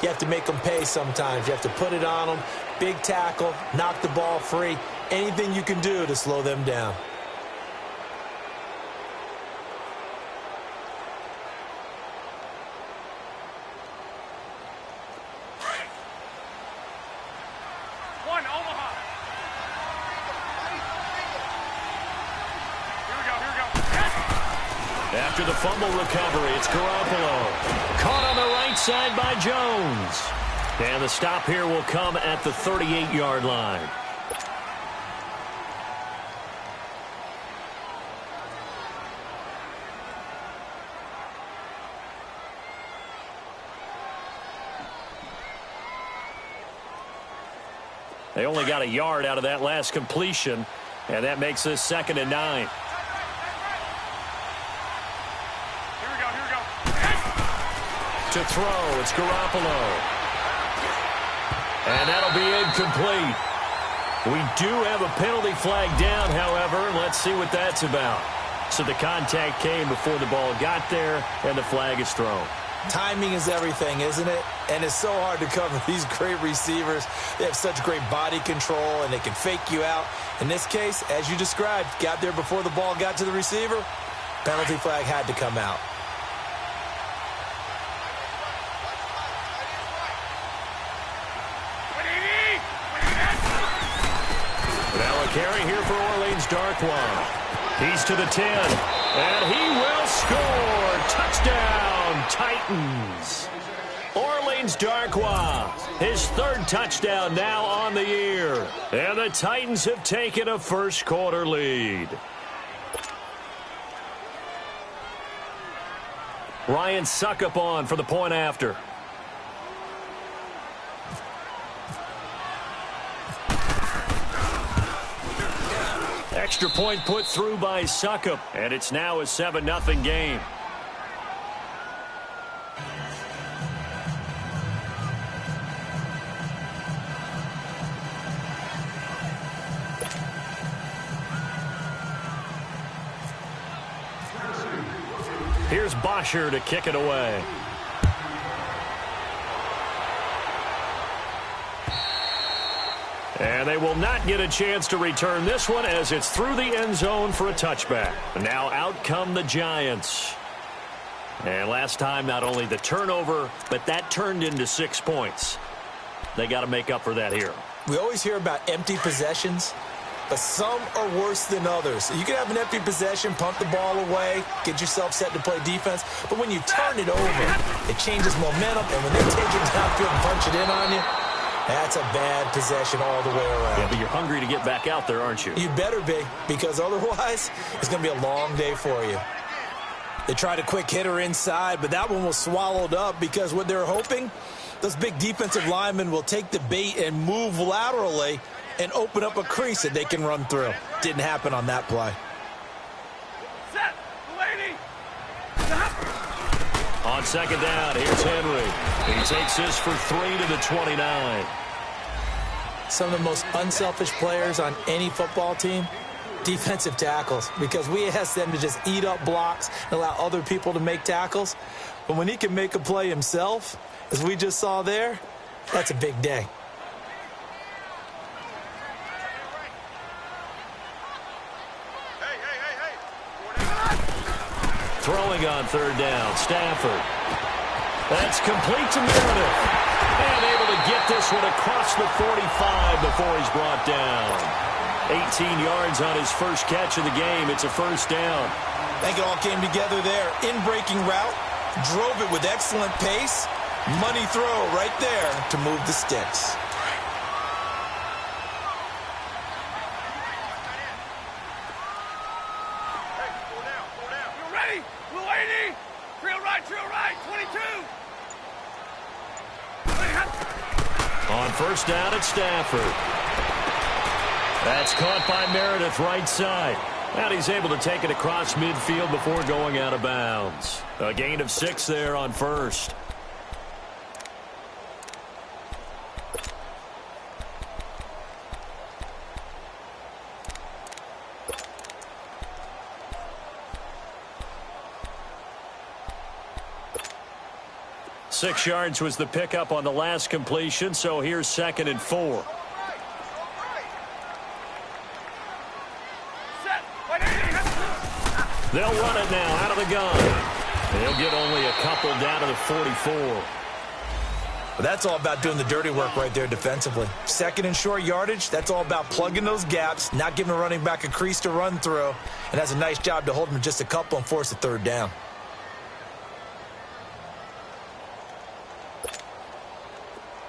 You have to make them pay sometimes. You have to put it on them. Big tackle, knock the ball free. Anything you can do to slow them down. After the fumble recovery, it's Garoppolo. Caught on the right side by Jones. And the stop here will come at the 38-yard line. They only got a yard out of that last completion, and that makes this 2nd and 9. To throw, it's Garoppolo. And that'll be incomplete. We do have a penalty flag down, however. Let's see what that's about. So the contact came before the ball got there, and the flag is thrown. Timing is everything, isn't it? And it's so hard to cover these great receivers. They have such great body control, and they can fake you out. In this case, as you described, got there before the ball got to the receiver. Penalty flag had to come out. Carry here for Orleans Darkwa. He's to the 10, and he will score. Touchdown, Titans. Orleans Darkwa, his 3rd touchdown now on the year. And the Titans have taken a first-quarter lead. Ryan Suckup on for the point after. Extra point put through by Suckup, and it's now a 7-0 game. Here's Bosher to kick it away. And they will not get a chance to return this one as it's through the end zone for a touchback. Now out come the Giants. And last time, not only the turnover, but that turned into 6 points. They got to make up for that here. We always hear about empty possessions, but some are worse than others. You can have an empty possession, pump the ball away, get yourself set to play defense, but when you turn it over, it changes momentum, and when they take it downfield and punch it in on you, that's a bad possession all the way around. Yeah, but you're hungry to get back out there, aren't you? You better be, because otherwise it's going to be a long day for you. They tried a quick hitter inside, but that one was swallowed up because what they're hoping, those big defensive linemen will take the bait and move laterally and open up a crease that they can run through. Didn't happen on that play. Set, lady. On 2nd down, here's Henry. He takes this for 3 to the 29. Some of the most unselfish players on any football team, defensive tackles, because we ask them to just eat up blocks and allow other people to make tackles. But when he can make a play himself, as we just saw there, that's a big day. Throwing on 3rd down, Stafford. That's complete to Meredith. And able to get this one across the 45 before he's brought down. 18 yards on his first catch of the game. It's a 1st down. I think it all came together there. In-breaking route, drove it with excellent pace. Money throw right there to move the sticks. On 1st down at Stafford. That's caught by Meredith right side. And he's able to take it across midfield before going out of bounds. A gain of 6 there on 1st. 6 yards was the pickup on the last completion, so here's 2nd and 4. They'll run it now out of the gun. They'll get only a couple down to the 44. Well, that's all about doing the dirty work right there defensively. 2nd and short yardage, that's all about plugging those gaps, not giving a running back a crease to run through, and has a nice job to hold him just a couple and force a 3rd down.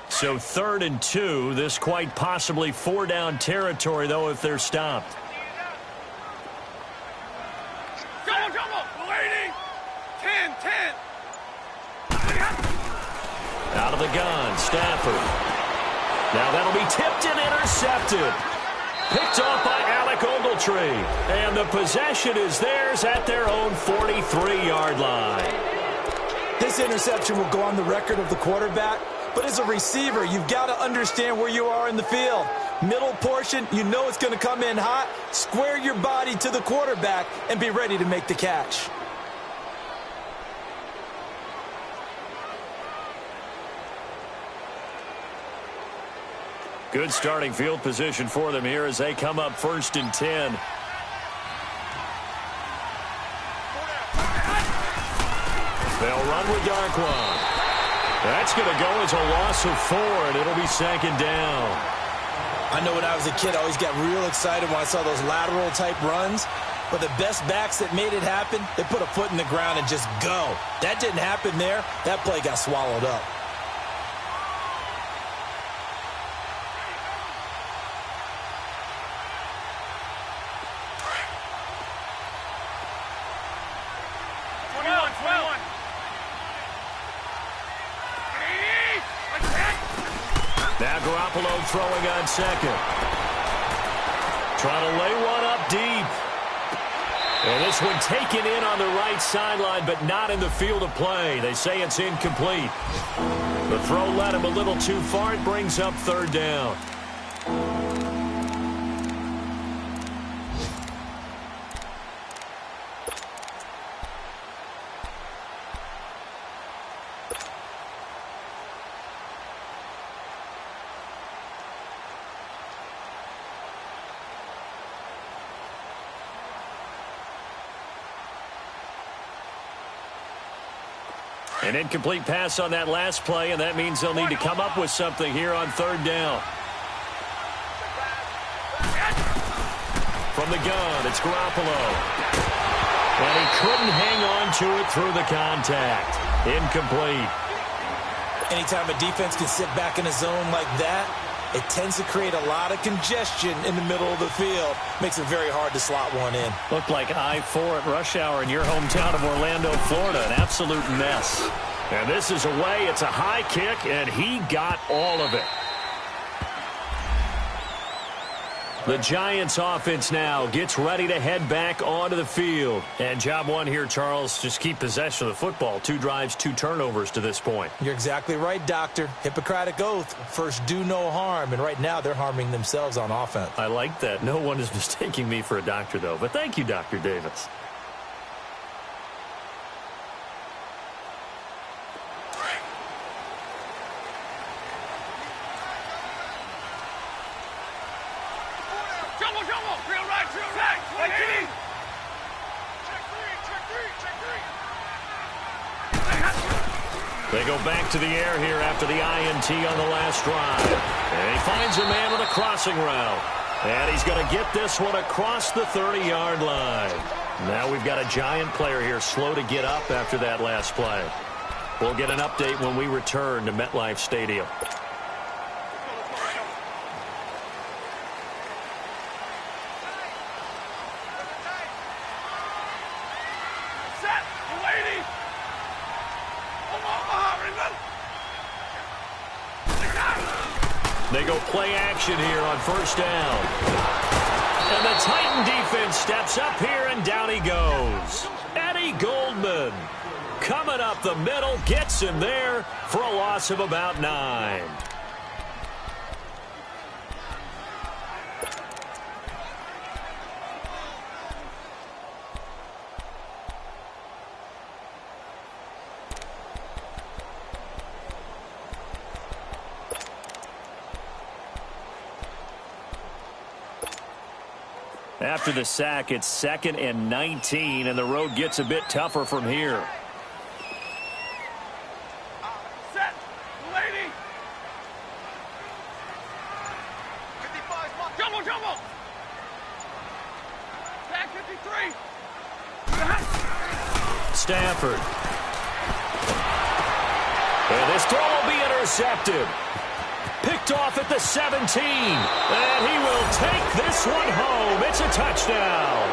So 3rd and 2, this quite possibly 4-down territory, though, if they're stopped. Out of the gun, Stafford. Now that'll be tipped and intercepted. Picked off by Alec Ogletree. And the possession is theirs at their own 43-yard line. This interception will go on the record of the quarterback, but as a receiver, you've got to understand where you are in the field. Middle portion, you know it's going to come in hot. Square your body to the quarterback and be ready to make the catch. Good starting field position for them here as they come up 1st and 10. They'll run with Darkwan. That's going to go as a loss of 4, and it'll be 2nd down. I know when I was a kid, I always got real excited when I saw those lateral-type runs. But the best backs that made it happen, they put a foot in the ground and just go. That didn't happen there. That play got swallowed up. Now Garoppolo throwing on 2nd. Trying to lay one up deep. And this one taken in on the right sideline, but not in the field of play. They say it's incomplete. The throw led him a little too far. It brings up 3rd down. An incomplete pass on that last play, and that means they'll need to come up with something here on 3rd down. From the gun, it's Garoppolo. And he couldn't hang on to it through the contact. Incomplete. Anytime a defense can sit back in a zone like that, it tends to create a lot of congestion in the middle of the field. Makes it very hard to slot one in. Looked like I-4 at rush hour in your hometown of Orlando, Florida. An absolute mess. And this is away. It's a high kick, and he got all of it. The Giants offense now gets ready to head back onto the field. And job one here, Charles, just keep possession of the football. 2 drives, 2 turnovers to this point. You're exactly right, Doctor. Hippocratic oath. First, do no harm. And right now, they're harming themselves on offense. I like that. No one is mistaking me for a doctor, though. But thank you, Dr. Davis. They go back to the air here after the INT on the last drive. And he finds a man with a crossing route. And he's going to get this one across the 30-yard line. Now we've got a Giant player here slow to get up after that last play. We'll get an update when we return to MetLife Stadium. They go play action here on 1st down. And the Titan defense steps up here, and down he goes. Eddie Goldman coming up the middle, gets him there for a loss of about 9. After the sack, it's 2nd and 19, and the road gets a bit tougher from here. Set. Lady. Jumble, jumble. Tag 53. Stafford. And this throw will be intercepted. Picked off at the 17. And he will take this one home. It's a touchdown.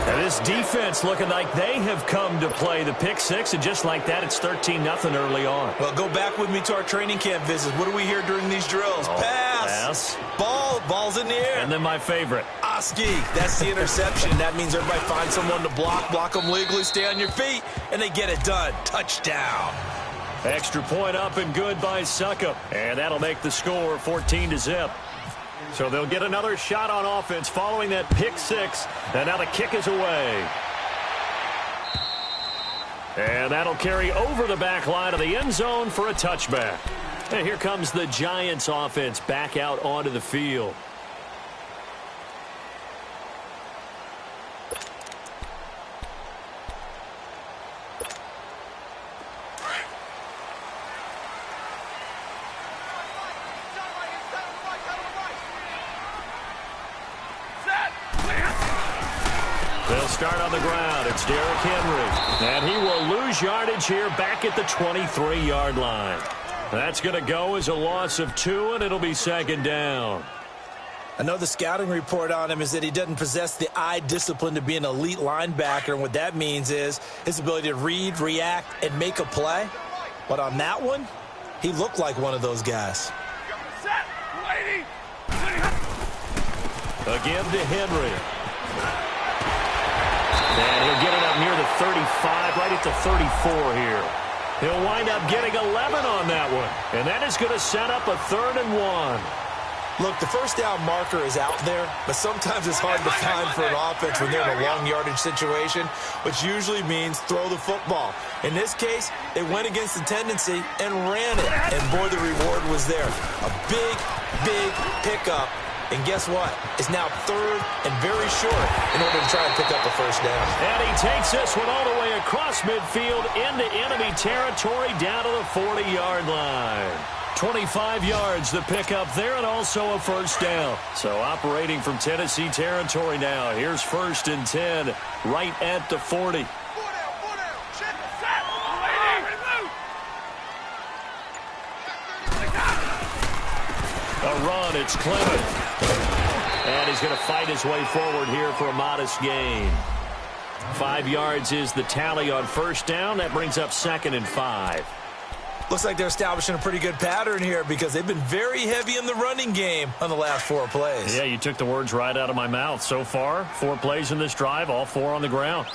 And this defense looking like they have come to play the pick six. And just like that, it's 13-0 early on. Well, go back with me to our training camp visits. What do we hear during these drills? Pass. Ball's in the air. And then my favorite. Oski. That's the interception. That means everybody finds someone to block them legally, stay on your feet, and they get it done. Touchdown. Extra point up and good by Suckup. And that'll make the score 14-0. So they'll get another shot on offense following that pick six. And now the kick is away. And that'll carry over the back line of the end zone for a touchback. And here comes the Giants offense back out onto the field. They'll start on the ground. It's Derrick Henry. And he will lose yardage here back at the 23-yard line. That's going to go as a loss of 2, and it'll be 2nd down. I know the scouting report on him is that he doesn't possess the eye discipline to be an elite linebacker, and what that means is his ability to read, react, and make a play. But on that one, he looked like one of those guys. Set. Lady. Again to Henry. And he'll get it up near the 35, right at the 34 here. He'll wind up getting 11 on that one. And that is going to set up a 3rd and 1. Look, the first down marker is out there, but sometimes it's hard to find for an offense when they're in a long yardage situation, which usually means throw the football. In this case, they went against the tendency and ran it. And boy, the reward was there. A big pickup. And guess what? It's now 3rd and very short in order to try and pick up the first down. And he takes this one all the way across midfield into enemy territory down to the 40-yard line. 25 yards the pickup there, and also a first down. So operating from Tennessee territory now. Here's 1st and 10 right at the 40. A run, it's Clement. And he's going to fight his way forward here for a modest gain. 5 yards is the tally on first down. That brings up 2nd and 5. Looks like they're establishing a pretty good pattern here because they've been very heavy in the running game on the last 4 plays. Yeah, you took the words right out of my mouth. So far, 4 plays in this drive, all 4 on the ground.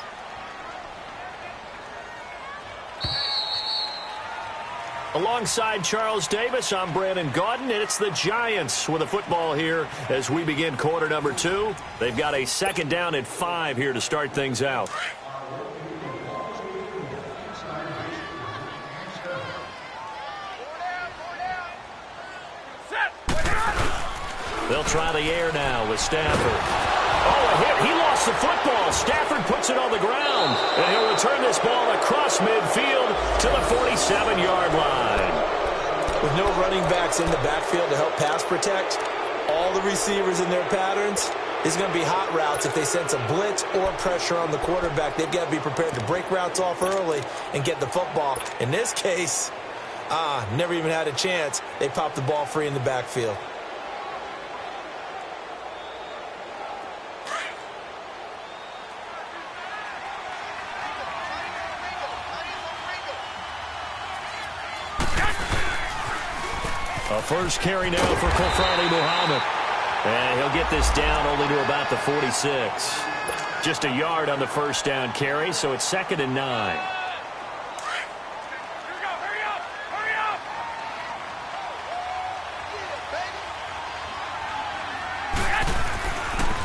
Alongside Charles Davis, I'm Brandon Gaudin, and it's the Giants with the football here as we begin quarter number 2. They've got a 2nd down and 5 here to start things out. They'll try the air now with Stafford. Oh, a hit. He lost the football. Stafford puts it on the ground. And he'll return this ball across midfield to the 47-yard line. With no running backs in the backfield to help pass protect, all the receivers in their patterns, it's going to be hot routes if they sense a blitz or pressure on the quarterback. They've got to be prepared to break routes off early and get the football. In this case, never even had a chance. They popped the ball free in the backfield. A first carry now for Kofrani Muhammad. And he'll get this down only to about the 46. Just a yard on the first down carry, so it's 2nd and 9.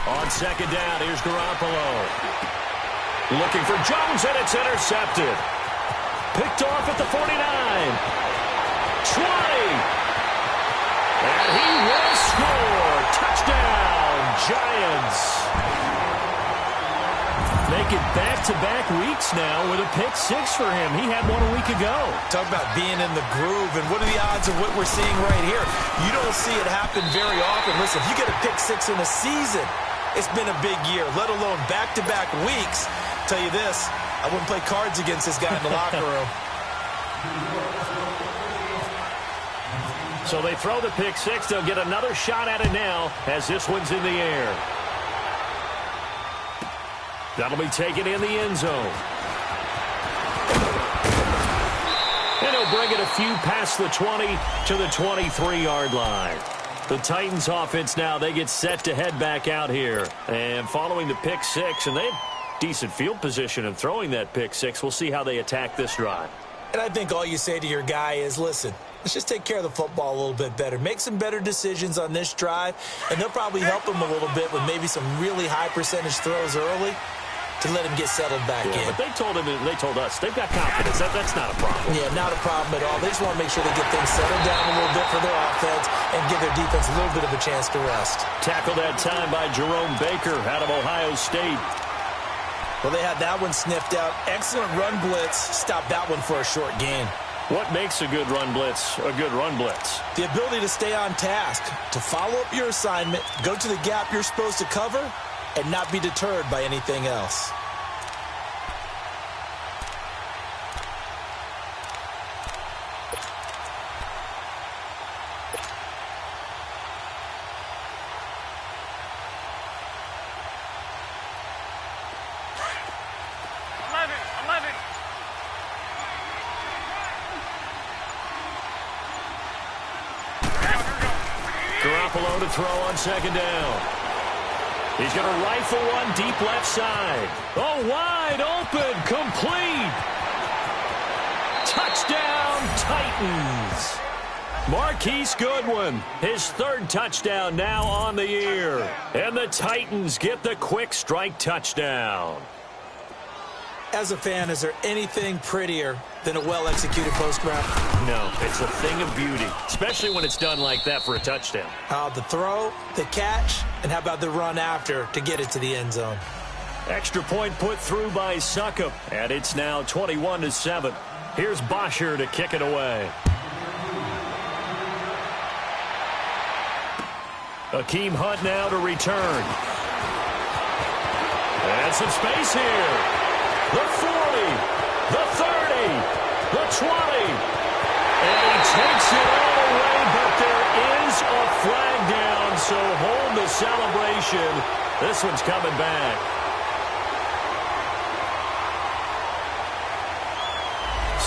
On 2nd down, here's Garoppolo. Looking for Jones, and it's intercepted. Picked off at the 49. 20. And he will score. Touchdown, Giants make it back-to-back weeks now with a pick six for him. He had one a week ago. Talk about being in the groove, and what are the odds of what we're seeing right here? You don't see it happen very often. Listen, if you get a pick six in a season, it's been a big year, let alone back-to-back weeks. Tell you this, I wouldn't play cards against this guy in the locker room. So they throw the pick six. They'll get another shot at it now as this one's in the air. That'll be taken in the end zone. And he'll bring it a few past the 20 to the 23-yard line. The Titans offense now, they get set to head back out here. And following the pick six, and they have decent field position in throwing that pick six. We'll see how they attack this drive. And I think all you say to your guy is, listen, let's just take care of the football a little bit better. Make some better decisions on this drive, and they'll probably help him a little bit with maybe some really high percentage throws early to let him get settled back in. But they told us, they've got confidence. That's not a problem. Yeah, not a problem at all. They just want to make sure they get things settled down a little bit for their offense and give their defense a little bit of a chance to rest. Tackled that time by Jerome Baker out of Ohio State. Well, they had that one sniffed out. Excellent run blitz. Stopped that one for a short gain. What makes a good run blitz a good run blitz? The ability to stay on task, to follow up your assignment, go to the gap you're supposed to cover, and not be deterred by anything else. Garoppolo to throw on second down. He's going to rifle one deep left side. Oh, wide open, complete. Touchdown, Titans. Marquise Goodwin, his third touchdown now on the year. And the Titans get the quick strike touchdown. As a fan, is there anything prettier than a well-executed post route? No, it's a thing of beauty, especially when it's done like that for a touchdown. The throw, the catch, and how about the run after to get it to the end zone? Extra point put through by Succop, and it's now 21-7. Here's Bosher to kick it away. Akeem Hunt now to return. And some space here. The 40, the 30, the 20. And he takes it all away, but there is a flag down, so hold the celebration. This one's coming back.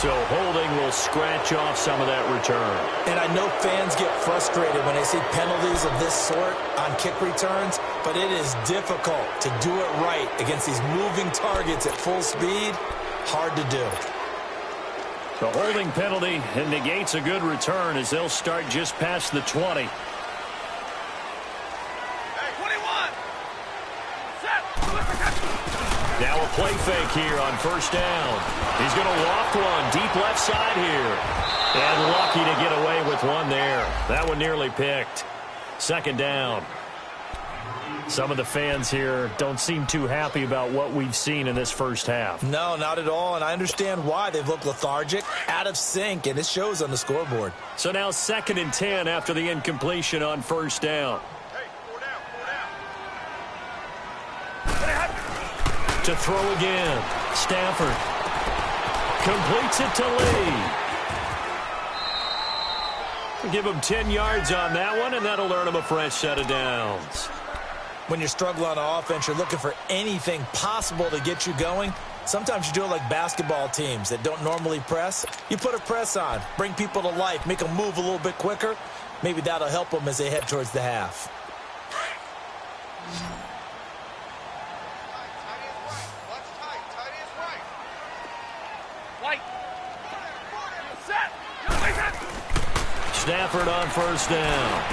So holding will scratch off some of that return. And I know fans get frustrated when they see penalties of this sort on kick returns, but it is difficult to do it right against these moving targets at full speed. Hard to do. The holding penalty negates a good return as they'll start just past the 20. Now a play fake here on first down. He's going to loft one deep left side here. And lucky to get away with one there. That one nearly picked. Second down. Some of the fans here don't seem too happy about what we've seen in this first half. No, not at all, and I understand why. They've looked lethargic, out of sync, and it shows on the scoreboard. So now 2nd and 10 after the incompletion on first down. To throw again. Stafford completes it to Lee. Give him 10 yards on that one, and that'll earn him a fresh set of downs. When you're struggling on offense, you're looking for anything possible to get you going. Sometimes you do it like basketball teams that don't normally press. You put a press on, bring people to life, make them move a little bit quicker. Maybe that'll help them as they head towards the half. Stafford on first down.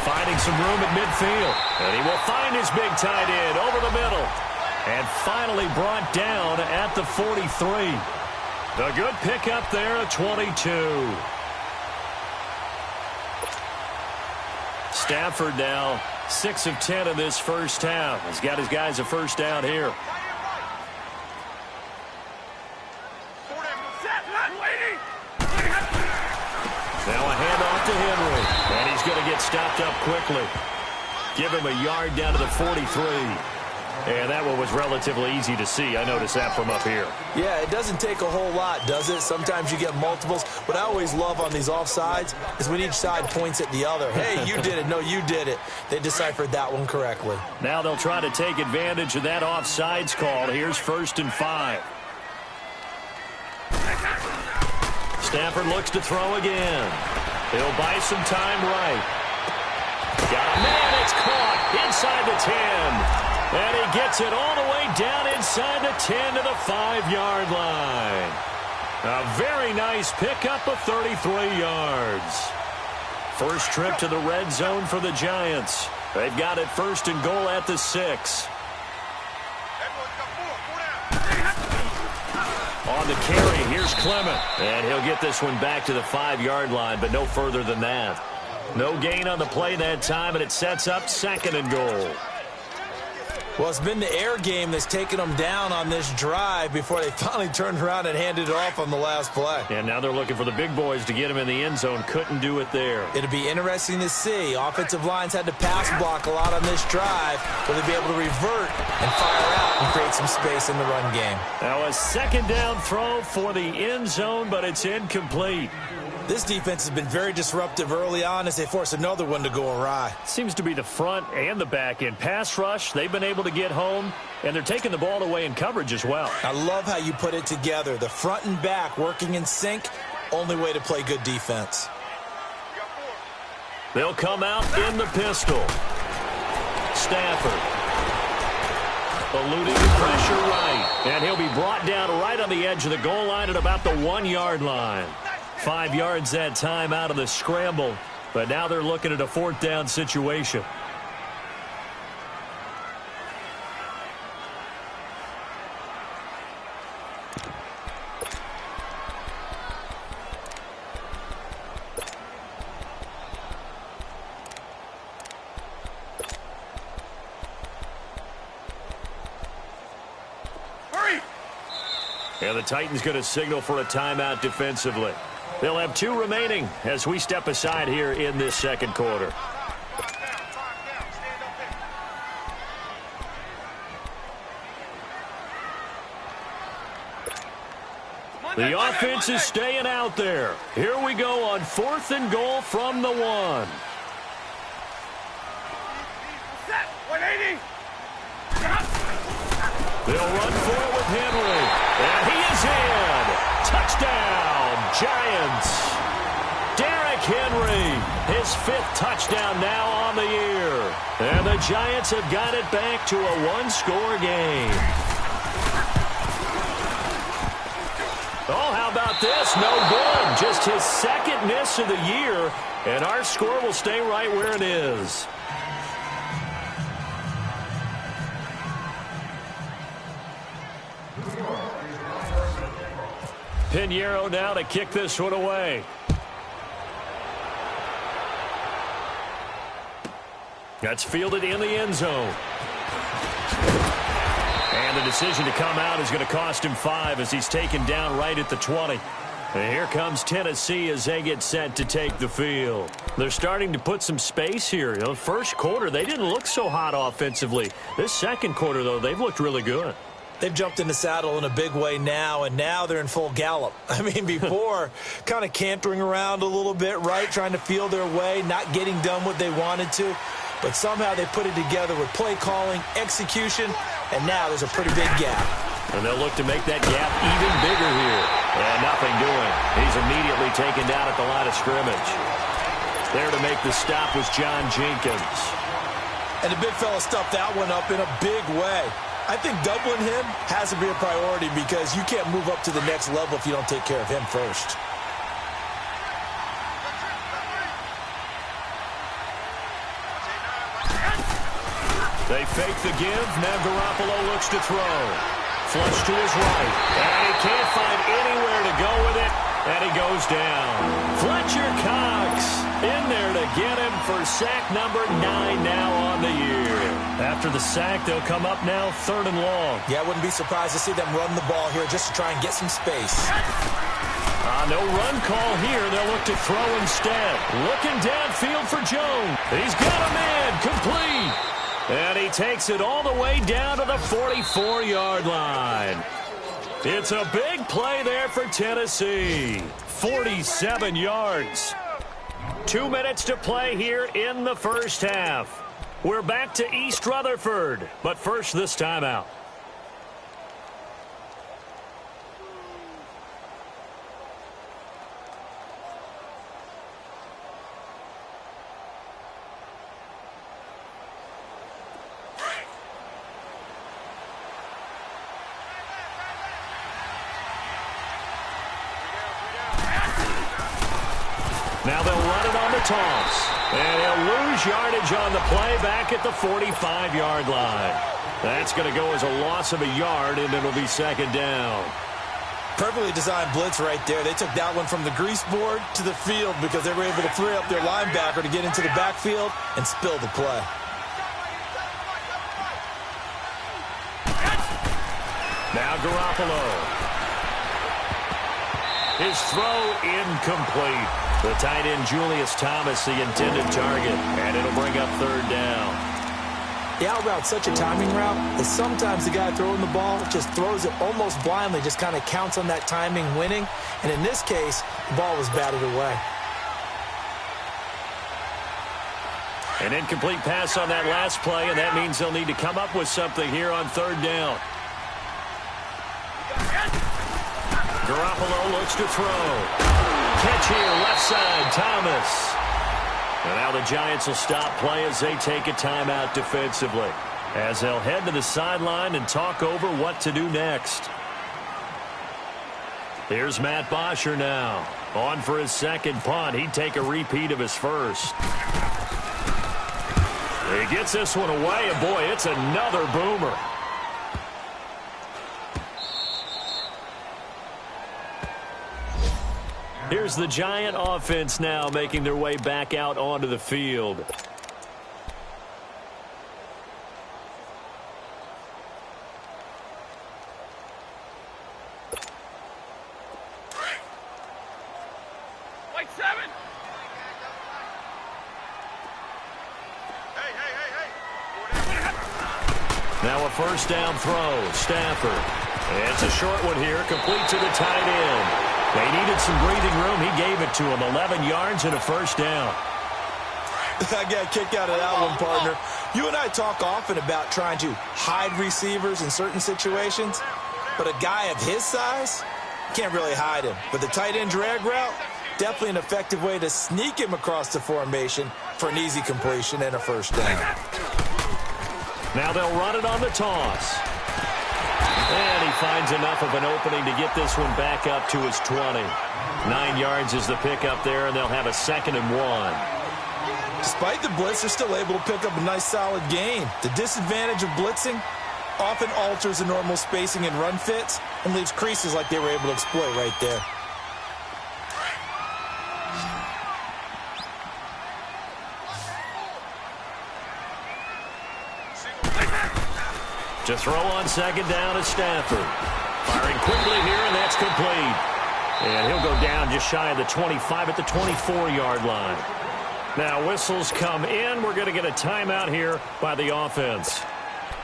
Finding some room at midfield. And he will find his big tight end over the middle. And finally brought down at the 43. The good pickup there at 22. Stafford now 6 of 10 in this first half. He's got his guys a first down here. Now a handoff to Henry, and he's going to get stopped up quickly. Give him a yard down to the 43. And that one was relatively easy to see. I noticed that from up here. Yeah, it doesn't take a whole lot, does it? Sometimes you get multiples. What I always love on these offsides is when each side points at the other. Hey, you did it. No, you did it. They deciphered that one correctly. Now they'll try to take advantage of that offsides call. Here's 1st and 5. Stafford looks to throw again. He'll buy some time right. Got a man. It's caught inside the 10. And he gets it all the way down inside the 10 to the 5-yard line. A very nice pickup of 33 yards. First trip to the red zone for the Giants. They've got it 1st and goal at the 6. On the carry, here's Clement. And he'll get this one back to the 5-yard line, but no further than that. No gain on the play that time, and it sets up 2nd and goal. Well, it's been the air game that's taken them down on this drive before they finally turned around and handed it off on the last play. And now they're looking for the big boys to get him in the end zone. Couldn't do it there. It'll be interesting to see. Offensive lines had to pass block a lot on this drive. Will they be able to revert and fire out and create some space in the run game? Now a 2nd down throw for the end zone, but it's incomplete. This defense has been very disruptive early on as they force another one to go awry. Seems to be the front and the back end. Pass rush, they've been able to get home, and they're taking the ball away in coverage as well. I love how you put it together. The front and back working in sync, only way to play good defense. They'll come out in the pistol. Stafford. Eluding the pressure right. And he'll be brought down right on the edge of the goal line at about the 1-yard line. 5 yards that time out of the scramble, but now they're looking at a 4th down situation. Hurry! And the Titans going to signal for a timeout defensively. They'll have 2 remaining as we step aside here in this 2nd quarter. The offense is staying out there. Here we go on 4th and goal from the 1. Set! 180! They'll run for it with Henry. And he is in. Touchdown, Giants. Derrick Henry, his 5th touchdown now on the year. And the Giants have got it back to a 1-score game. Oh, how about this? No good. Just his 2nd miss of the year. And our score will stay right where it is. Pinheiro now to kick this one away. That's fielded in the end zone. And the decision to come out is going to cost him 5 as he's taken down right at the 20. And here comes Tennessee as they get set to take the field. They're starting to put some space here. You know, the first quarter, they didn't look so hot offensively. This 2nd quarter, though, they've looked really good. They've jumped in the saddle in a big way now, and now they're in full gallop. I mean, before, kind of cantering around a little bit, right, trying to feel their way, not getting done what they wanted to. But somehow they put it together with play calling, execution, and now there's a pretty big gap. And they'll look to make that gap even bigger here. And nothing doing. He's immediately taken down at the line of scrimmage. There to make the stop was John Jenkins. And the big fella stuffed that one up in a big way. I think doubling him has to be a priority because you can't move up to the next level if you don't take care of him first. They fake the give. Now Garoppolo looks to throw. Flush to his right. And he can't find anywhere to go with it. And he goes down. Fletcher Cox in there to to get him for sack number 9 now on the year. After the sack, they'll come up now 3rd and long. Yeah, I wouldn't be surprised to see them run the ball here just to try and get some space. No run call here. They'll look to throw instead. Looking downfield for Jones. He's got him in. Complete. And he takes it all the way down to the 44-yard line. It's a big play there for Tennessee. 47 yards. 2 minutes to play here in the first half. We're back to East Rutherford, but first this timeout. Now they'll run it on the toss. And he'll lose yardage on the play back at the 45-yard line. That's going to go as a loss of a yard, and it'll be 2nd down. Perfectly designed blitz right there. They took that one from the grease board to the field because they were able to free up their linebacker to get into the backfield and spill the play. Now Garoppolo. His throw incomplete. The tight end Julius Thomas, the intended target, and it'll bring up 3rd down. The out route's such a timing route that sometimes the guy throwing the ball just throws it almost blindly, just kind of counts on that timing winning. And in this case, the ball was batted away. An incomplete pass on that last play, and that means they'll need to come up with something here on 3rd down. Garoppolo looks to throw. Catch here, left side, Thomas. And now the Giants will stop play as they take a timeout defensively, as they'll head to the sideline and talk over what to do next. Here's Matt Bosher now. On for his 2nd punt. He'd take a repeat of his first. He gets this one away, and boy, it's another boomer. Here's the Giant offense now making their way back out onto the field. Like 7. Hey. Now a 1st down throw. Stafford. It's a short one here, complete to the tight end. They needed some breathing room. He gave it to him. 11 yards and a 1st down. I got a kick out of that one, partner. You and I talk often about trying to hide receivers in certain situations, but a guy of his size can't really hide him. But the tight end drag route, definitely an effective way to sneak him across the formation for an easy completion and a 1st down. Now they'll run it on the toss. And he finds enough of an opening to get this one back up to his 20. 9 yards is the pickup there, and they'll have a 2nd and 1. Despite the blitz, they're still able to pick up a nice, solid gain. The disadvantage of blitzing often alters the normal spacing and run fits and leaves creases like they were able to exploit right there. To throw on 2nd down is Stafford. Firing quickly here, and that's complete. And he'll go down just shy of the 25 at the 24-yard line. Now whistles come in. We're going to get a timeout here by the offense,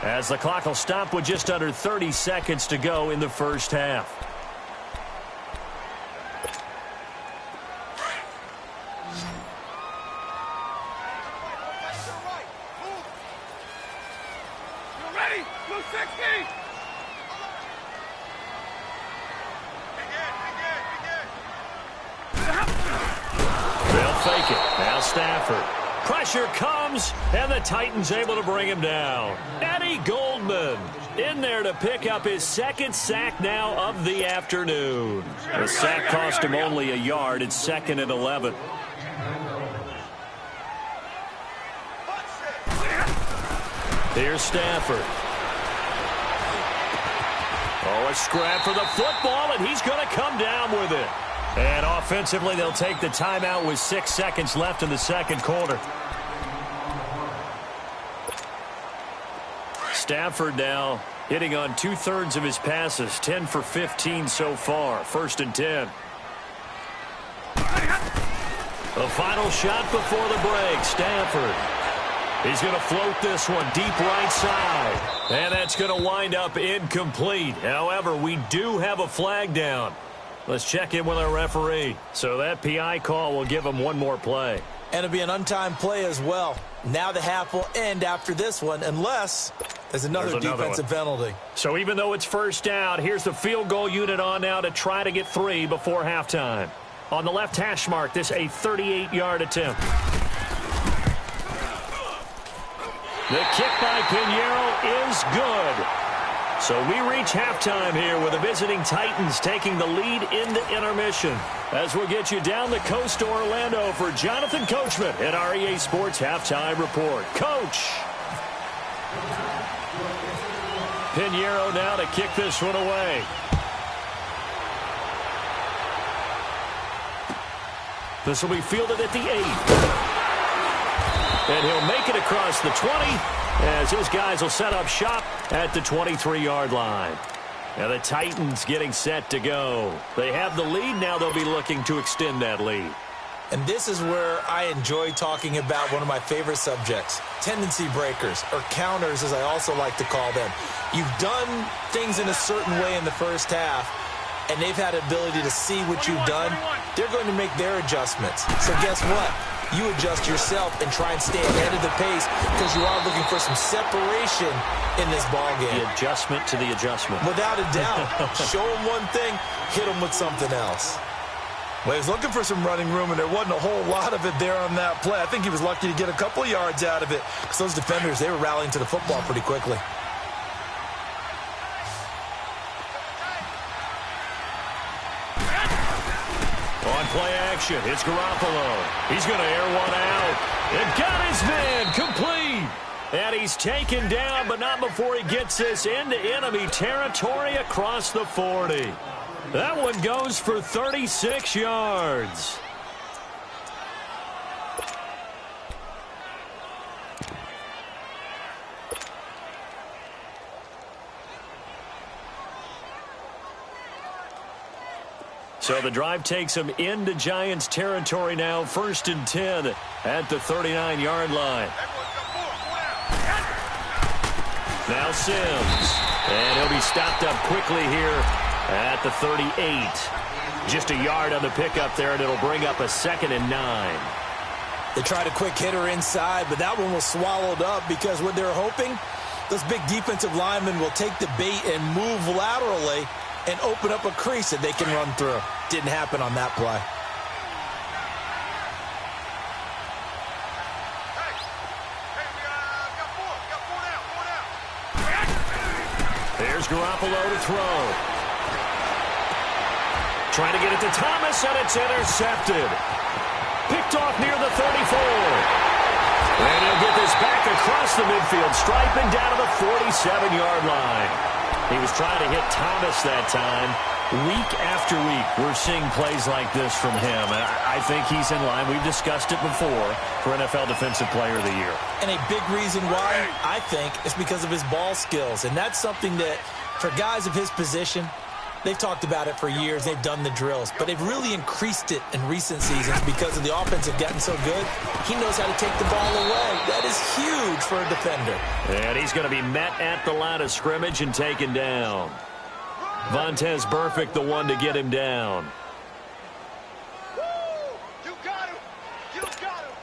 as the clock will stop with just under 30 seconds to go in the first half. Fake it. Now Stafford. Pressure comes, and the Titans able to bring him down. Eddie Goldman in there to pick up his 2nd sack now of the afternoon. The sack cost him only a yard. It's 2nd and 11. Here's Stafford. Oh, a scrap for the football, and he's going to come down with it. And offensively, they'll take the timeout with 6 seconds left in the second quarter. Stafford now hitting on 2/3 of his passes, 10 for 15 so far. 1st and 10. The final shot before the break. Stafford. He's going to float this one deep right side. And that's going to wind up incomplete. However, we do have a flag down. Let's check in with our referee. So that PI call will give him one more play. And it'll be an untimed play as well. Now the half will end after this one, unless there's another defensive penalty. So even though it's first down, here's the field goal unit on now to try to get 3 before halftime. On the left hash mark, this a 38-yard attempt. The kick by Pinheiro is good. So we reach halftime here with the visiting Titans taking the lead in the intermission. As we'll get you down the coast to Orlando for Jonathan Coachman at our EA Sports Halftime Report. Coach! Pinheiro now to kick this one away. This will be fielded at the 8. And he'll make it across the 20 as his guys will set up shop at the 23-yard line. Now the Titans getting set to go. They have the lead. Now they'll be looking to extend that lead. And this is where I enjoy talking about one of my favorite subjects, tendency breakers, or counters as I also like to call them. You've done things in a certain way in the first half, and they've had the ability to see what you've done. They're going to make their adjustments. So guess what? You adjust yourself and try and stay ahead of the pace because you are looking for some separation in this ballgame. The adjustment to the adjustment. Without a doubt. Show them one thing, hit them with something else. Well, he was looking for some running room, and there wasn't a whole lot of it there on that play. I think he was lucky to get a couple of yards out of it because those defenders, they were rallying to the football pretty quickly. On play action, it's Garoppolo. He's going to air one out. And got his man complete. And he's taken down, but not before he gets this into enemy territory across the 40. That one goes for 36 yards. So the drive takes him into Giants territory now. 1st and 10 at the 39-yard line. Now Sims. And he'll be stopped up quickly here at the 38. Just a yard on the pickup there, and it'll bring up a 2nd and 9. They tried a quick hitter inside, but that one was swallowed up because what they're hoping, those big defensive linemen will take the bait and move laterally and open up a crease that they can run through. Didn't happen on that play. There's Garoppolo to throw. Trying to get it to Thomas, and it's intercepted. Picked off near the 34. And he'll get this back across the midfield stripe and down to the 47-yard line. He was trying to hit Thomas that time. Week after week, we're seeing plays like this from him. And I think he's in line. We've discussed it before for NFL Defensive Player of the Year. And a big reason why, I think, is because of his ball skills. And that's something that, for guys of his position, they've talked about it for years. They've done the drills. But they've really increased it in recent seasons because of the offense have gotten so good. He knows how to take the ball away. That is huge for a defender. And he's going to be met at the line of scrimmage and taken down. Vontaze Burfict, the one to get him down. You got him. You got him.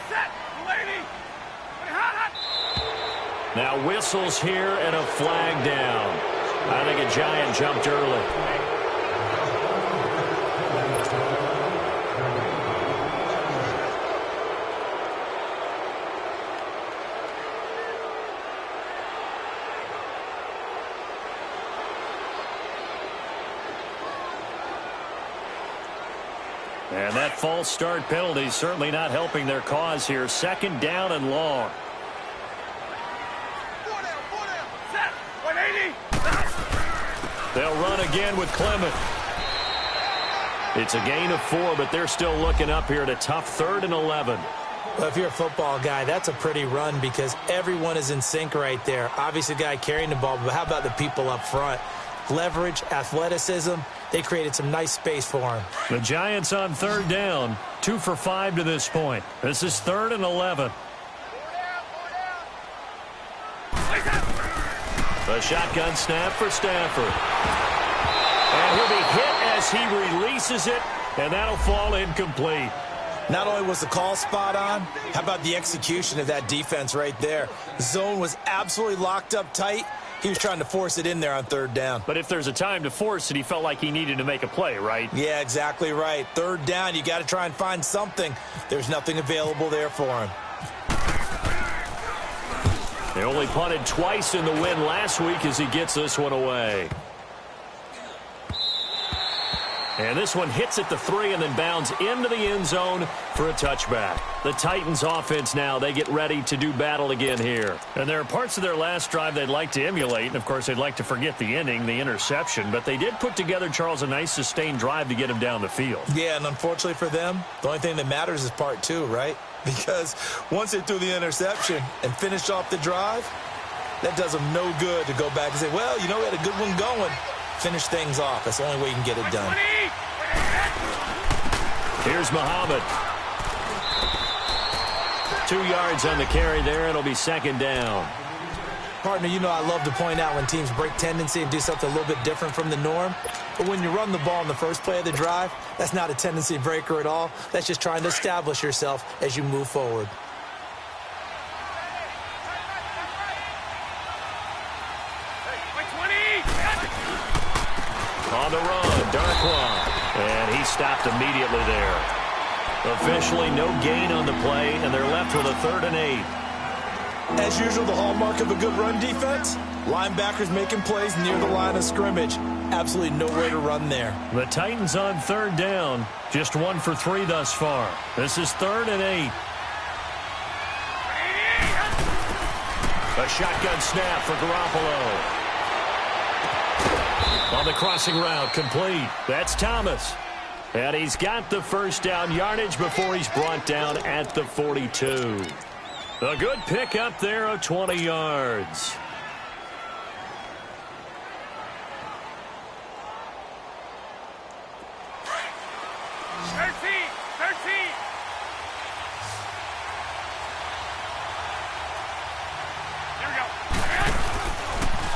Set, lady. Now whistles here and a flag down. I think a Giant jumped early. And that false start penalty certainly not helping their cause here. 2nd down and long. They'll run again with Clement. It's a gain of 4, but they're still looking up here at a tough 3rd and 11. Well, if you're a football guy, that's a pretty run because everyone is in sync right there. Obviously, the guy carrying the ball, but how about the people up front? Leverage, athleticism, they created some nice space for him. The Giants on 3rd down, 2 for 5 to this point. This is 3rd and 11. A shotgun snap for Stafford. And he'll be hit as he releases it, and that'll fall incomplete. Not only was the call spot on, how about the execution of that defense right there? Zone was absolutely locked up tight. He was trying to force it in there on 3rd down. But if there's a time to force it, he felt like he needed to make a play, right? Yeah, exactly right. 3rd down, you got to try and find something. There's nothing available there for him. They only punted twice in the win last week as he gets this one away. And this one hits at the 3 and then bounds into the end zone for a touchback. The Titans offense now, they get ready to do battle again here. And there are parts of their last drive they'd like to emulate. And, of course, they'd like to forget the inning, the interception. But they did put together, Charles, a nice sustained drive to get him down the field. Yeah, and unfortunately for them, the only thing that matters is part 2, right? Because once they threw the interception and finished off the drive, that does them no good to go back and say, well, you know, we had a good one going. Finish things off. That's the only way you can get it done. Here's Muhammad. 2 yards on the carry there. It'll be 2nd down. Partner, you know I love to point out when teams break tendency and do something a little bit different from the norm. But when you run the ball in the first play of the drive, that's not a tendency breaker at all. That's just trying to establish yourself as you move forward. On the run, Darkwan. And he stopped immediately there. Officially no gain on the play, and they're left with a 3rd and 8. As usual, the hallmark of a good run defense, linebackers making plays near the line of scrimmage. Absolutely nowhere to run there. The Titans on 3rd down, just 1 for 3 thus far. This is 3rd and 8. A shotgun snap for Garoppolo. On the crossing route, complete. That's Thomas. And he's got the 1st down yardage before he's brought down at the 42. A good pick up there of 20 yards.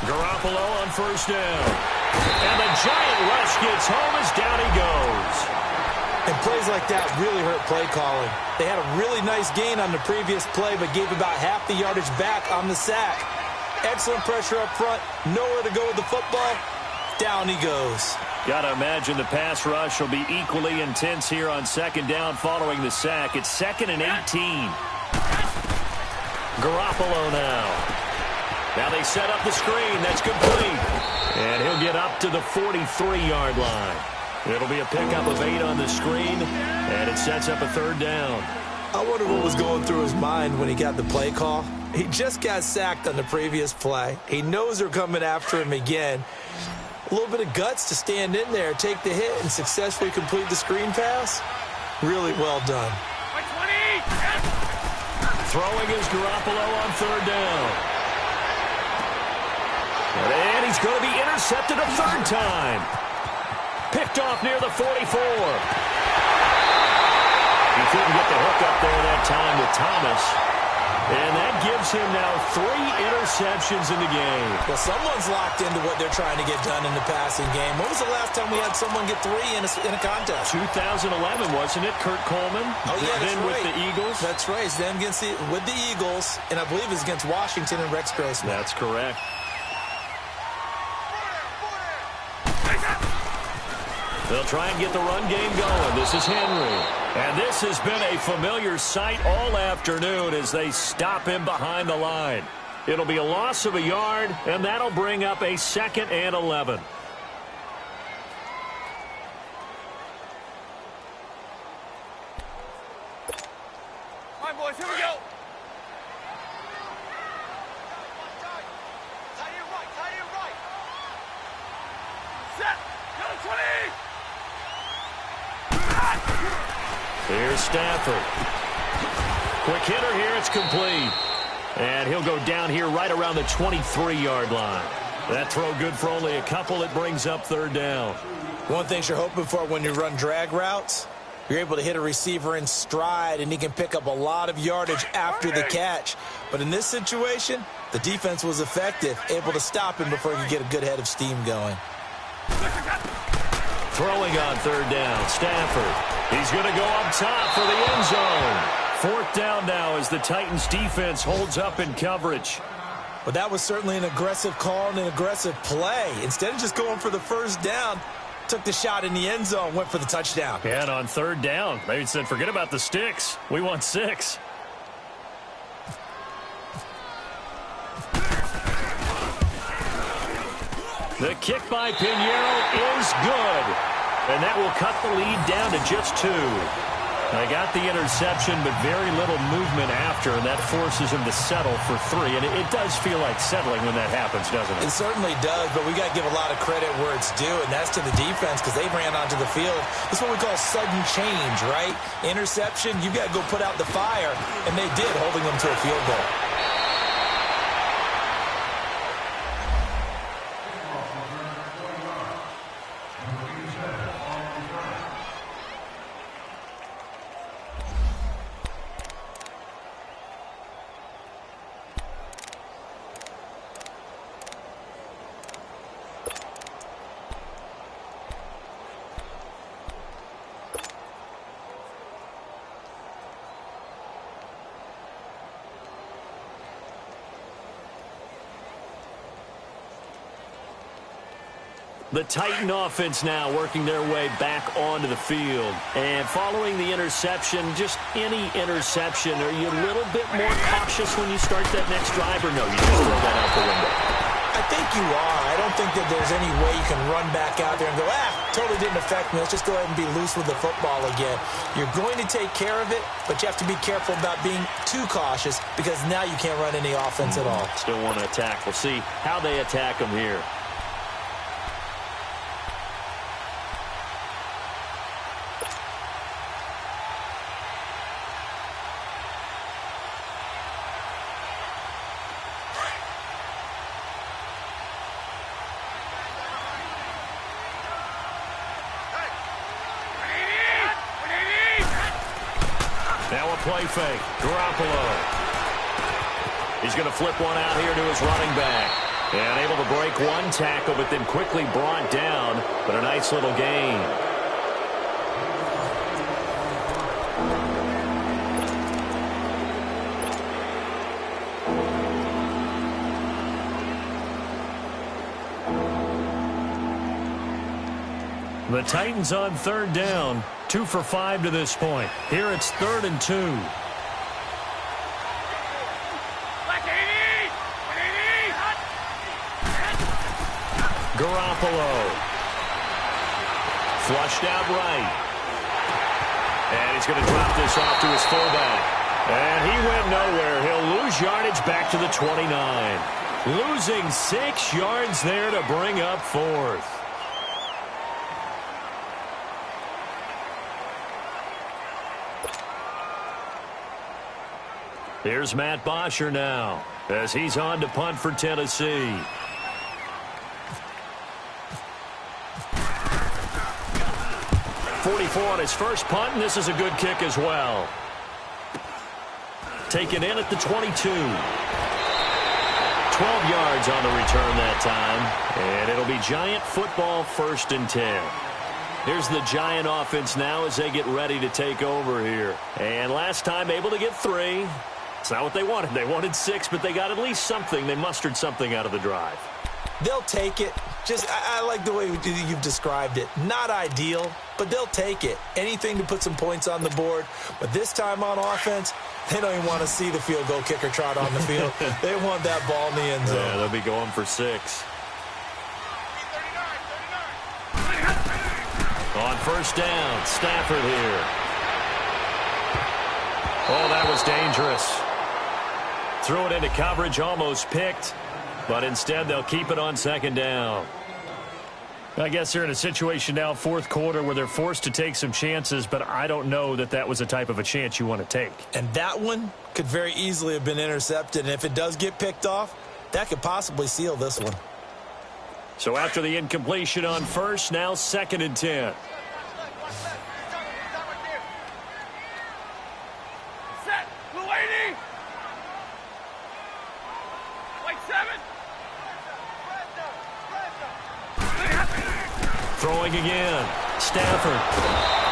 Garoppolo on 1st down. And the giant rush gets home as down he goes. And plays like that really hurt play calling. They had a really nice gain on the previous play, but gave about half the yardage back on the sack. Excellent pressure up front. Nowhere to go with the football. Down he goes. Got to imagine the pass rush will be equally intense here on 2nd down following the sack. It's 2nd and 18. Garoppolo now. Now they set up the screen. That's complete. And he'll get up to the 43-yard line. It'll be a pickup of 8 on the screen, and it sets up a 3rd down. I wonder what was going through his mind when he got the play call. He just got sacked on the previous play. He knows they're coming after him again. A little bit of guts to stand in there, take the hit, and successfully complete the screen pass. Really well done. Throwing is Garoppolo on 3rd down. And he's going to be intercepted a 3rd time. Picked off near the 44. He couldn't get the hook up there that time with Thomas. And that gives him now 3 interceptions in the game. Well, someone's locked into what they're trying to get done in the passing game. When was the last time we had someone get 3 in a contest? 2011, wasn't it? Kurt Coleman. Oh, yeah, that's then right. With the Eagles. That's right. It's then with the Eagles, and I believe it's against Washington and Rex Grossman. That's correct. They'll try and get the run game going. This is Henry. And this has been a familiar sight all afternoon as they stop him behind the line. It'll be a loss of a yard, and that'll bring up a 2nd and 11. All right, boys, here we go. Tight end right. Here's Stafford. Quick hitter here. It's complete. And he'll go down here right around the 23-yard line. That throw good for only a couple. It brings up third down. One thing you're hoping for when you run drag routes, you're able to hit a receiver in stride, and he can pick up a lot of yardage after the catch. But in this situation, the defense was effective, able to stop him before he could get a good head of steam going. Throwing on third down, Stafford. He's going to go up top for the end zone. Fourth down now as the Titans defense holds up in coverage. But that was certainly an aggressive call and an aggressive play. Instead of just going for the first down, took the shot in the end zone, went for the touchdown. Yeah, and on third down, they said, forget about the sticks. We want 6. The kick by Pinheiro is good. And that will cut the lead down to just 2. They got the interception, but very little movement after, and that forces him to settle for 3. And it does feel like settling when that happens, doesn't it? It certainly does, but we got to give a lot of credit where it's due, and that's to the defense because they ran onto the field. It's what we call sudden change, right? Interception, you got to go put out the fire, and they did, holding them to a field goal. The Titan offense now working their way back onto the field. And following the interception, just any interception, are you a little bit more cautious when you start that next drive, or no, you just throw that out the window? I think you are. I don't think that there's any way you can run back out there and go, totally didn't affect me. Let's just go ahead and be loose with the football again. You're going to take care of it, but you have to be careful about being too cautious because now you can't run any offense at all. Still want to attack. We'll see how they attack them here. Play fake. Garoppolo. He's going to flip one out here to his running back. And able to break one tackle, but then quickly brought down. But a nice little gain. The Titans on third down. 2 for 5 to this point. Here it's 3rd and 2. Garoppolo. Flushed out right. And he's going to drop this off to his fullback. And he went nowhere. He'll lose yardage back to the 29. Losing 6 yards there to bring up 4th. Here's Matt Bosher now as he's on to punt for Tennessee. .44 on his first punt, and this is a good kick as well. Taken in at the 22. 12 yards on the return that time, and it'll be Giant football 1st and 10. Here's the Giant offense now as they get ready to take over here. And last time able to get 3. It's not what they wanted. They wanted 6, but they got at least something. They mustered something out of the drive. They'll take it. I like the way you've described it. Not ideal, but they'll take it. Anything to put some points on the board. But this time on offense, they don't even want to see the field goal kicker trot on the field. They want that ball in the end zone. Yeah, they'll be going for 6. On first down, Stafford here. Oh, that was dangerous. Threw it into coverage, almost picked, but instead they'll keep it on 2nd down. I guess they're in a situation now, fourth quarter, where they're forced to take some chances, but I don't know that that was the type of a chance you want to take. And that one could very easily have been intercepted, and if it does get picked off, that could possibly seal this one. So after the incompletion on first, now 2nd and 10. Set. Blue 80. Like 7. Throwing again. Stafford.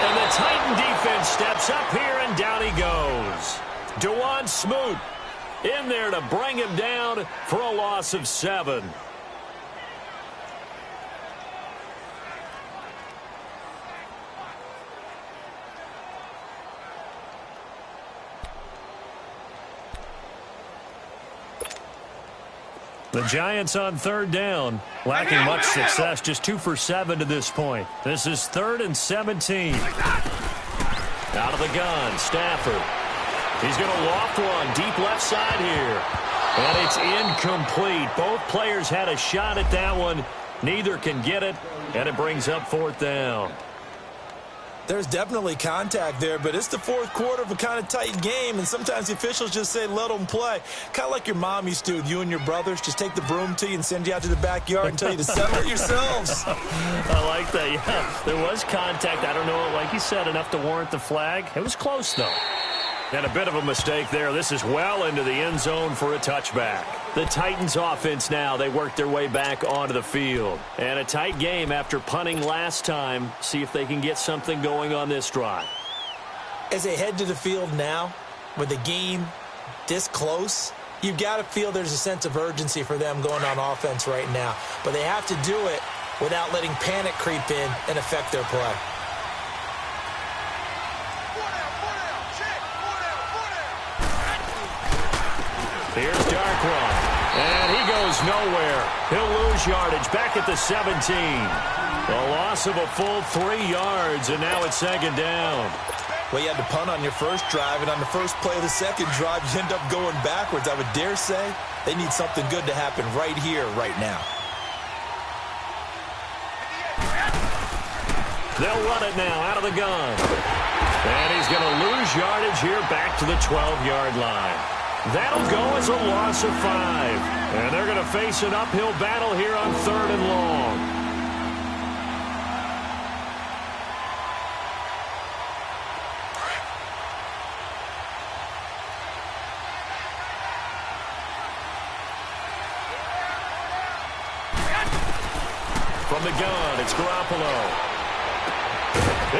And the Titan defense steps up here, and down he goes. Dewan Smoot in there to bring him down for a loss of 7. The Giants on 3rd down, lacking much success, just 2 for 7 to this point. This is 3rd and 17. Out of the gun, Stafford. He's going to loft one deep left side here. And it's incomplete. Both players had a shot at that one. Neither can get it, and it brings up 4th down. There's definitely contact there, but it's the fourth quarter of a kind of tight game, and sometimes the officials just say, let them play. Kind of like your mom used to with you and your brothers. Just take the broom to you and send you out to the backyard and tell you to settle it yourselves. I like that, yeah. There was contact. I don't know, like you said, enough to warrant the flag. It was close, though. And a bit of a mistake there. This is well into the end zone for a touchback. The Titans offense now, they work their way back onto the field. And a tight game after punting last time. See if they can get something going on this drive. As they head to the field now, with the game this close, you've got to feel there's a sense of urgency for them going on offense right now. But they have to do it without letting panic creep in and affect their play. Here's Darkwan, and he goes nowhere. He'll lose yardage back at the 17. A loss of a full 3 yards, and now it's 2nd down. Well, you had to punt on your first drive, and on the first play of the second drive, you end up going backwards. I would dare say they need something good to happen right here, right now. They'll run it now out of the gun. And he's going to lose yardage here back to the 12-yard line. That'll go as a loss of 5. And they're going to face an uphill battle here on 3rd and long. From the gun, it's Garoppolo.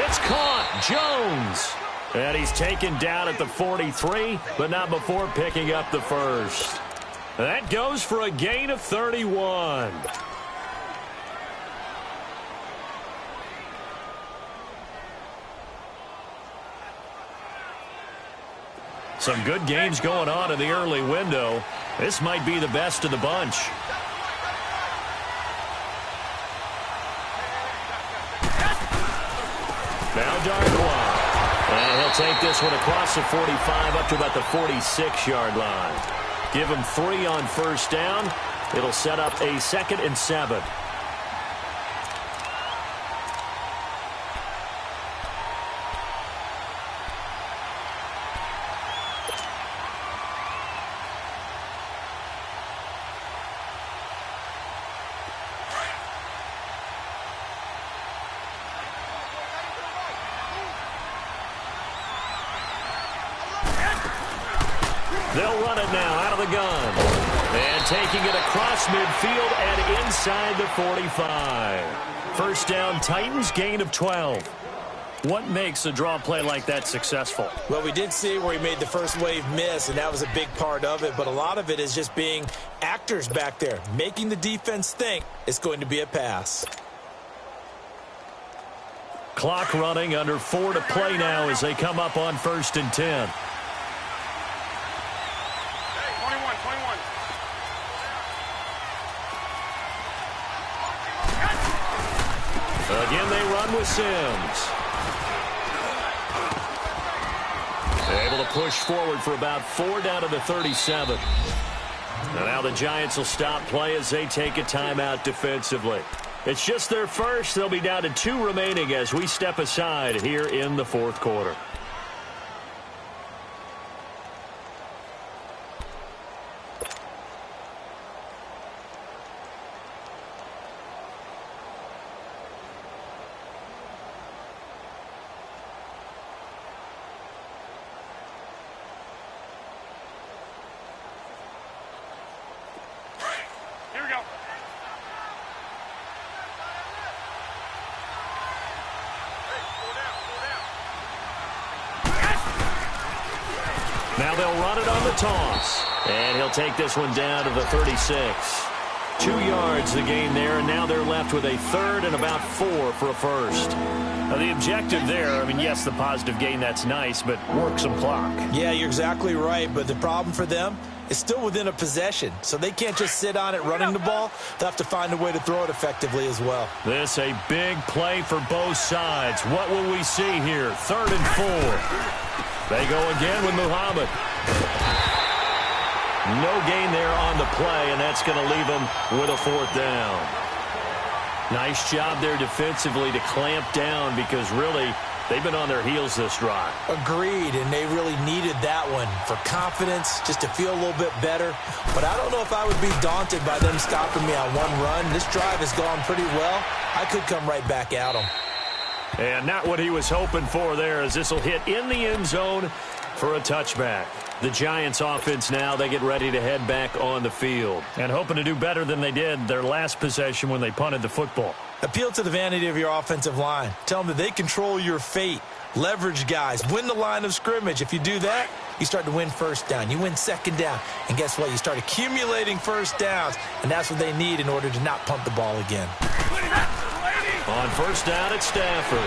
It's caught. Jones. And he's taken down at the 43, but not before picking up the first. That goes for a gain of 31. Some good games going on in the early window. This might be the best of the bunch. Now Darkwan. And he'll take this one across the 45 up to about the 46-yard line. Give him 3 on first down. It'll set up a 2nd and 7. They'll run it now out of the gun. And taking it across midfield and inside the 45. First down, Titans, gain of 12. What makes a draw play like that successful? Well, we did see where he made the first wave miss, and that was a big part of it. But a lot of it is just being actors back there, making the defense think it's going to be a pass. Clock running, under 4 to play now as they come up on 1st and 10. Again, they run with Sims. They're able to push forward for about 4 down to the 37. And now the Giants will stop play as they take a timeout defensively. It's just their first. They'll be down to 2 remaining as we step aside here in the fourth quarter. Here we go. Now they'll run it on the toss. And he'll take this one down to the 36. 2 yards the gain there, and now they're left with a third and about 4 for a first. Now the objective there, I mean, yes, the positive gain, that's nice, but work some clock. Yeah, you're exactly right, but the problem for them is still within a possession, so they can't just sit on it running the ball. They'll have to find a way to throw it effectively as well. This a big play for both sides. What will we see here? 3rd and 4. They go again with Muhammad. No gain there on the play, and that's going to leave them with a 4th down. Nice job there defensively to clamp down because really they've been on their heels this drive. Agreed, and they really needed that one for confidence, just to feel a little bit better. But I don't know if I would be daunted by them stopping me on one run. This drive has gone pretty well. I could come right back at them. And not what he was hoping for there, as this will hit in the end zone for a touchback. The Giants offense now, they get ready to head back on the field. And hoping to do better than they did their last possession when they punted the football. Appeal to the vanity of your offensive line. Tell them that they control your fate. Leverage guys. Win the line of scrimmage. If you do that, you start to win first down. You win second down. And guess what? You start accumulating first downs. And that's what they need in order to not punt the ball again. On first down, it's Stafford.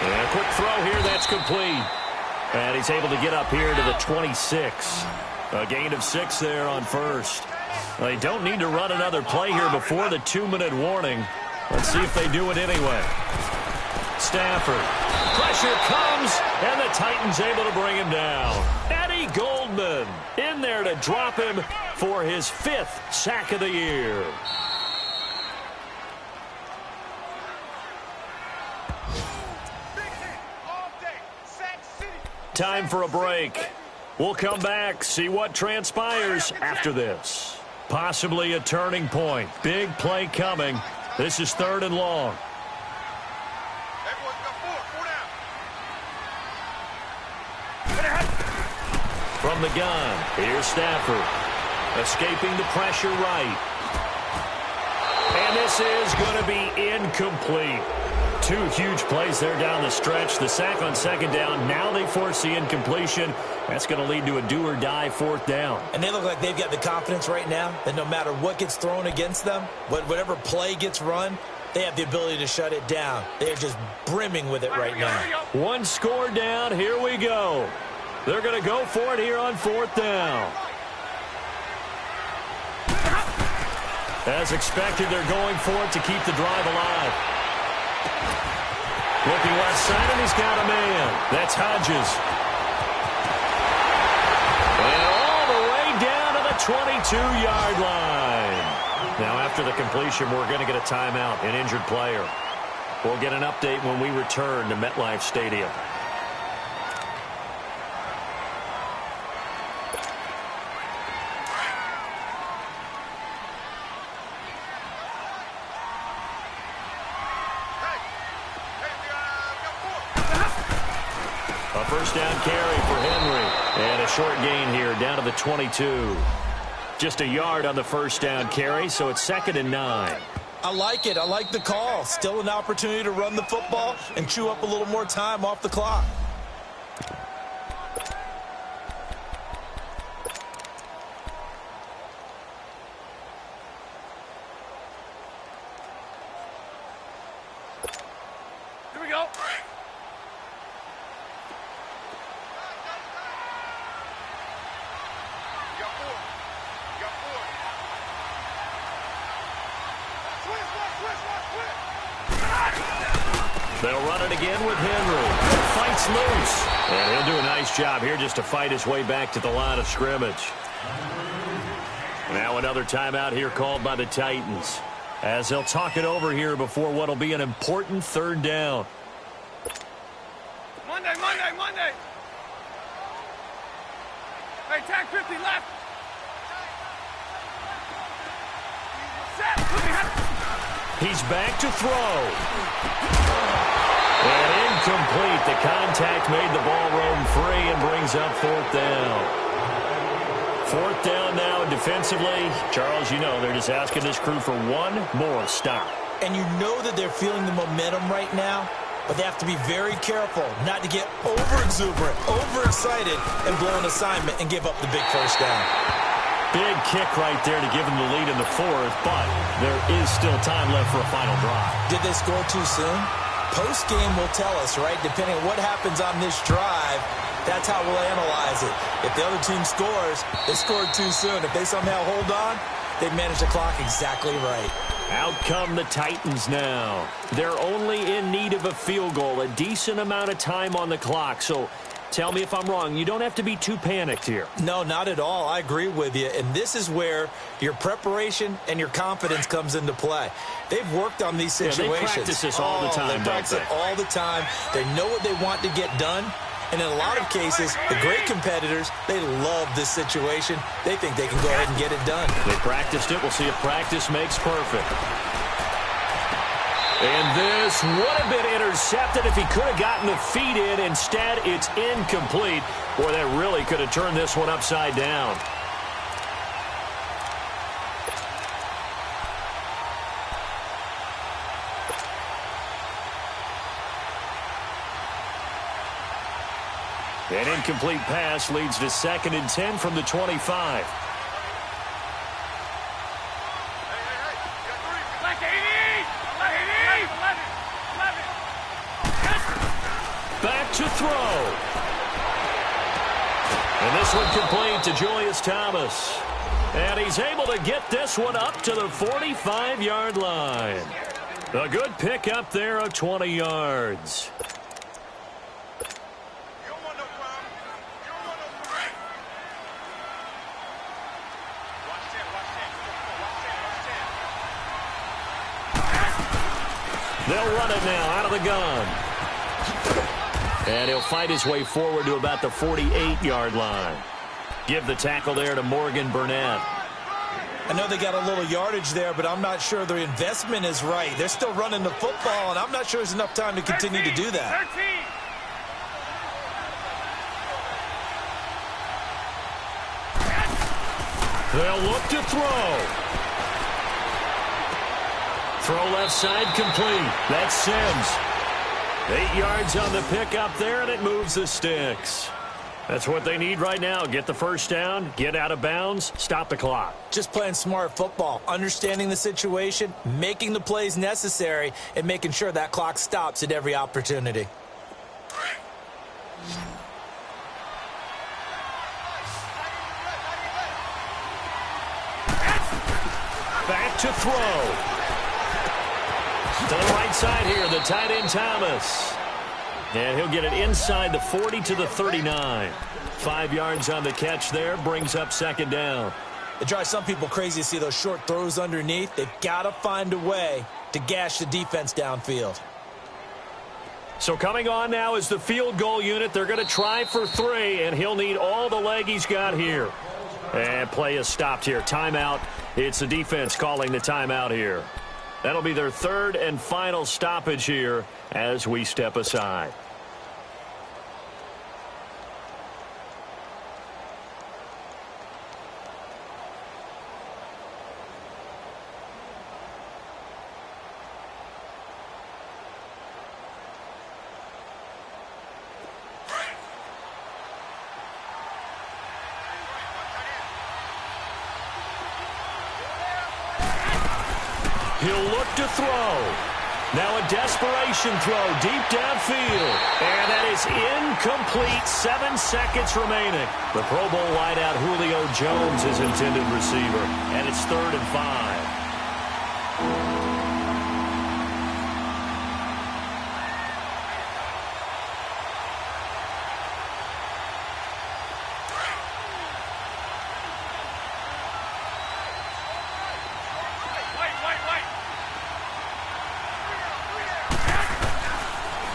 And a quick throw here. That's complete. And he's able to get up here to the 26. A gain of 6 there on first. They don't need to run another play here before the 2-minute warning. Let's see if they do it anyway. Stafford. Pressure comes, and the Titans able to bring him down. Eddie Goldman in there to drop him for his 5th sack of the year. Time for a break. We'll come back, see what transpires after this. Possibly a turning point. Big play coming. This is 3rd and long. From the gun, here's Stafford. Escaping the pressure right. And this is going to be incomplete. 2 huge plays there down the stretch. The sack on 2nd down. Now they force the incompletion. That's going to lead to a do-or-die 4th down. And they look like they've got the confidence right now that no matter what gets thrown against them, whatever play gets run, they have the ability to shut it down. They're just brimming with it right now. 1 score down. Here we go. They're going to go for it here on 4th down. As expected, they're going for it to keep the drive alive. Looking left side, and he's got a man. That's Hodges. And all the way down to the 22-yard line. Now, after the completion, we're going to get a timeout, an injured player. We'll get an update when we return to MetLife Stadium. A first down carry for Henry. And a short gain here down to the 22. Just a yard on the first down carry, so it's 2nd and 9. I like it. I like the call. Still an opportunity to run the football and chew up a little more time off the clock. Here we go. They'll run it again with Henry. Fights loose. And he'll do a nice job here just to fight his way back to the line of scrimmage. Now another timeout here called by the Titans. as they'll talk it over here before what will be an important third down. Monday. Hey, tag 50 left. Set. He's back to throw. And incomplete. The contact made the ball roam free and brings up fourth down. Fourth down now defensively. Charles, you know, they're just asking this crew for one more stop. And you know that they're feeling the momentum right now, but they have to be very careful not to get over-exuberant, overexcited, and blow an assignment and give up the big first down. Big kick right there to give them the lead in the fourth, but there is still time left for a final drive. Did they score too soon? Post-game will tell us, right? Depending on what happens on this drive, that's how we'll analyze it. If the other team scores, they scored too soon. If they somehow hold on, they manage the clock exactly right. Out come the Titans now. They're only in need of a field goal, a decent amount of time on the clock. So tell me if I'm wrong. You don't have to be too panicked here. No, not at all. I agree with you. And this is where your preparation and your confidence comes into play. They've worked on these situations. Yeah, they practice this all the time, they practice it all the time. They know what they want to get done. And in a lot of cases, the great competitors, they love this situation. They think they can go ahead and get it done. They practiced it. We'll see if practice makes perfect. And this would have been intercepted if he could have gotten the feet in. Instead, it's incomplete. Boy, that really could have turned this one upside down. An incomplete pass leads to 2nd and 10 from the 25. Back to throw. And this one complete to Julius Thomas. And he's able to get this one up to the 45-yard line. A good pick up there of 20 yards. They'll run it now out of the gun. And he'll fight his way forward to about the 48-yard line. Give the tackle there to Morgan Burnett. I know they got a little yardage there, but I'm not sure their investment is right. They're still running the football, and I'm not sure there's enough time to continue to do that. 13. They'll look to throw. Throw left side complete. That's Sims. 8 yards on the pickup there, and it moves the sticks. That's what they need right now. Get the first down, get out of bounds, stop the clock. Just playing smart football, understanding the situation, making the plays necessary, and making sure that clock stops at every opportunity. Back to throw. To the right side here, the tight end Thomas. And he'll get it inside the 40 to the 39. 5 yards on the catch there, brings up 2nd down. It drives some people crazy to see those short throws underneath. They've got to find a way to gash the defense downfield. So coming on now is the field goal unit. They're going to try for 3, and he'll need all the leg he's got here. And play is stopped here. Timeout. It's the defense calling the timeout here. That'll be their 3rd and final stoppage here as we step aside. He'll look to throw. Now a desperation throw deep downfield. And that is incomplete. 7 seconds remaining. The Pro Bowl wideout Julio Jones is intended receiver. And it's 3rd and 5.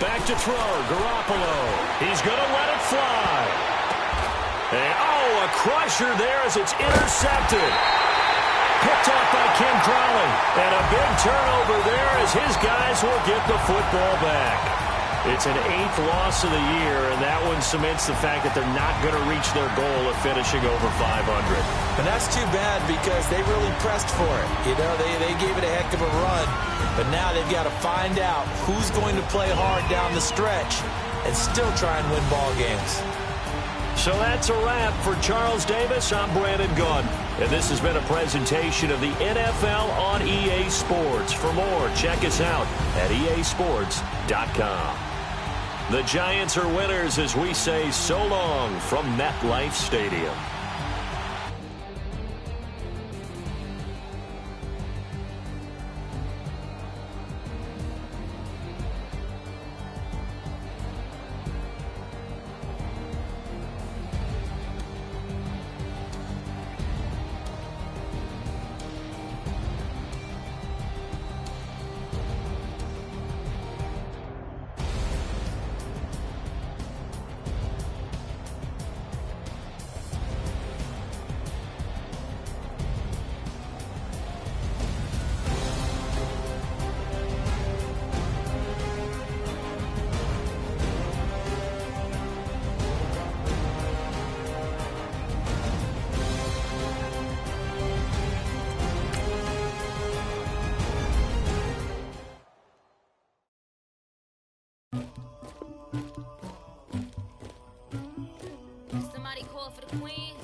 Back to throw, Garoppolo. He's going to let it fly. And, oh, a crusher there as it's intercepted. Picked off by Kim Crowley. And a big turnover there as his guys will get the football back. It's an 8th loss of the year, and that one cements the fact that they're not going to reach their goal of finishing over 500. And that's too bad because they really pressed for it. You know, they gave it a heck of a run, but now they've got to find out who's going to play hard down the stretch and still try and win ball games. So that's a wrap for Charles Davis. I'm Brandon Gunn, and this has been a presentation of the NFL on EA Sports. For more, check us out at easports.com. The Giants are winners as we say so long from MetLife Stadium. Somebody call for the queen.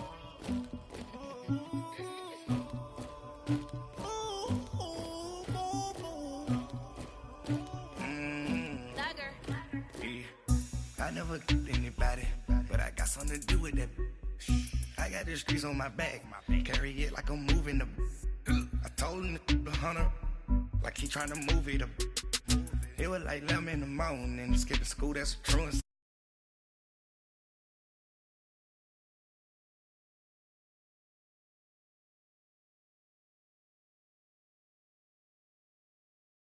I never killed anybody, but I got something to do with that. I got the streets on my back, carry it like I'm moving the. I told him to the hunter, like he trying to move it up. It was like 11 in the morning, skip to school, that's true.